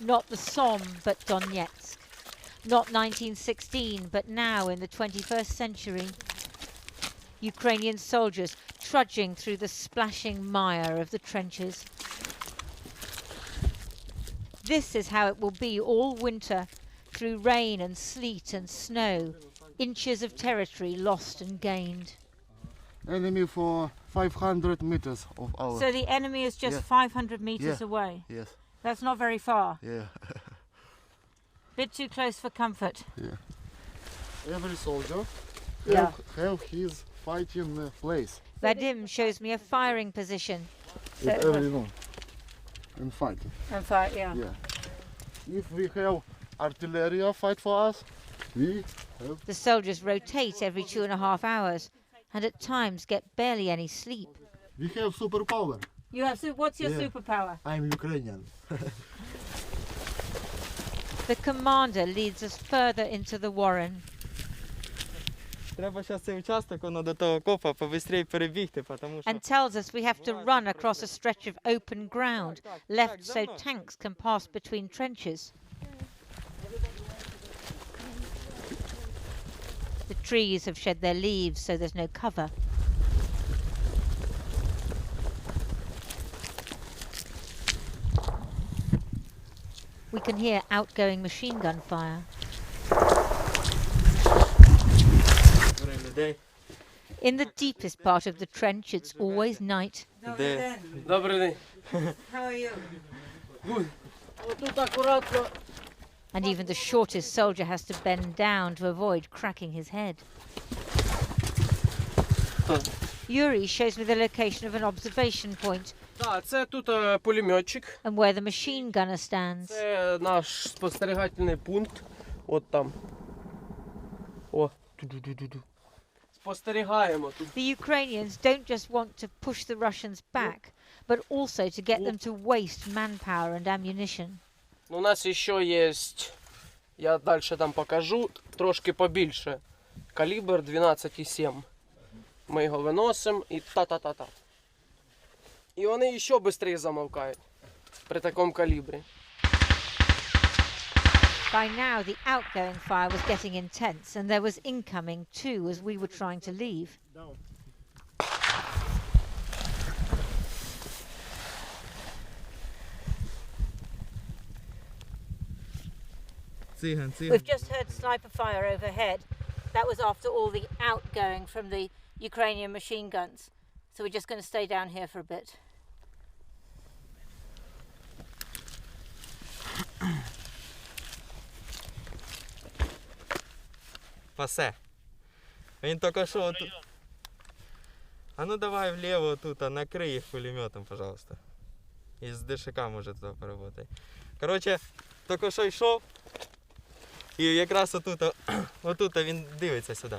Not the Somme, but Donetsk. Not 1916, but now in the 21st century. Ukrainian soldiers trudging through the splashing mire of the trenches. This is how it will be all winter, through rain and sleet and snow, inches of territory lost and gained. Enemy for 500 meters of our... So the enemy is just 500 meters away? Yes. That's not very far? Yeah. Bit too close for comfort? Yeah. Every soldier have his fighting place. Vadim shows me a firing position. So And fighting. and fight, yeah. If we have artillery fight for us, we have... The soldiers rotate every 2.5 hours and at times get barely any sleep. We have superpower. You have what's your superpower? I'm Ukrainian. The commander leads us further into the warren. Треба зараз цей участок, воно до того копа, побистрій перебігти, тому що... And tells us we have to run across a stretch of open ground, left so tanks can pass between trenches. The trees have shed their leaves, so there's no cover. We can hear outgoing machine gun fire. In the deepest part of the trench, it's always night. Добрий день. How are you? And even the shortest soldier has to bend down to avoid cracking his head. Yuri shows me the location of an observation point. Так, це тут пулеметчик. And where the machine gunner stands. Це наш спостерігательний пункт. От там. О. Спостерігаємо тут. The Ukrainians don't just want to push the Russians back, but also to get them to waste manpower and ammunition. У нас ще є, я далі там покажу, трошки побільше. Калібр 12,7. Ми його виносимо і та-та-та-та. І вони ще швидше замовкають при такому калібрі. By now the outgoing fire was getting intense and there was incoming too as we were trying to leave. We've just heard sniper fire overhead. That was after all the outgoing from the Ukrainian machine guns. So we're just going to stay down here for a bit. Пасе. Він тільки що тут. А ну давай вліво тут, накрий їх пулеметом, пожалуйста. Із ДШК може туди поработати. Коротше, тільки що йшов. І якраз отут він дивиться сюди.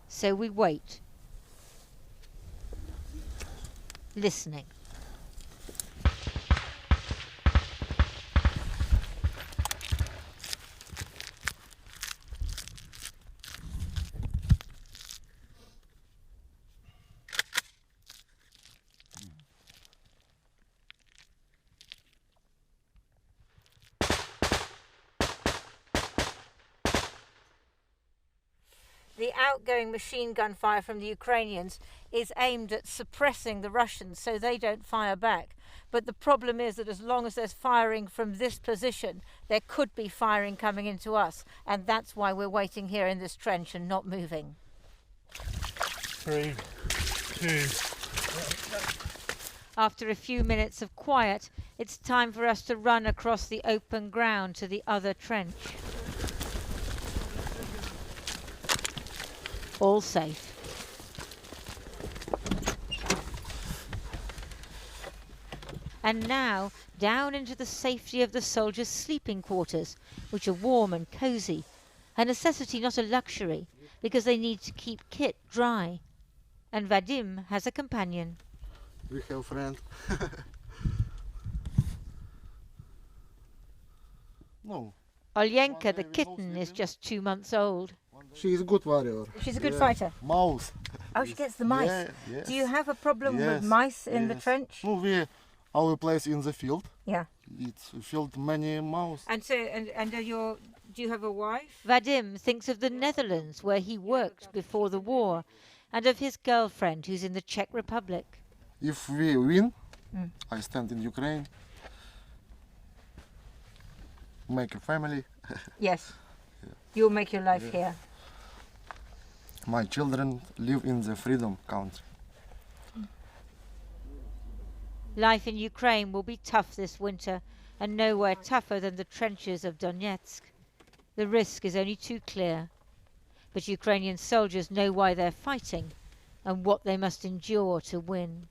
So we wait. Listening. The outgoing machine gun fire from the Ukrainians is aimed at suppressing the Russians so they don't fire back. But the problem is that as long as there's firing from this position, there could be firing coming into us. And that's why we're waiting here in this trench and not moving. 3, 2. After a few minutes of quiet, it's time for us to run across the open ground to the other trench. All safe. And now, down into the safety of the soldiers' sleeping quarters, which are warm and cosy, a necessity, not a luxury, because they need to keep kit dry. And Vadim has a companion. We have friend. No. Olyenka, the kitten, is just 2 months old. She is a good warrior. She's a good fighter. Mouse. Oh, she gets the mice. Yeah, yes. Do you have a problem with Yes, mice in the yes. trench? No, our place in the field. Yeah. It's filled many mouths. And so, and do you have a wife? Vadim thinks of the Netherlands, where he worked before the war, and of his girlfriend who's in the Czech Republic. If we win, I stand in Ukraine, make a family. Yes. You'll make your life here. My children live in the freedom country. Life in Ukraine will be tough this winter, and nowhere tougher than the trenches of Donetsk. The risk is only too clear. But Ukrainian soldiers know why they're fighting and what they must endure to win.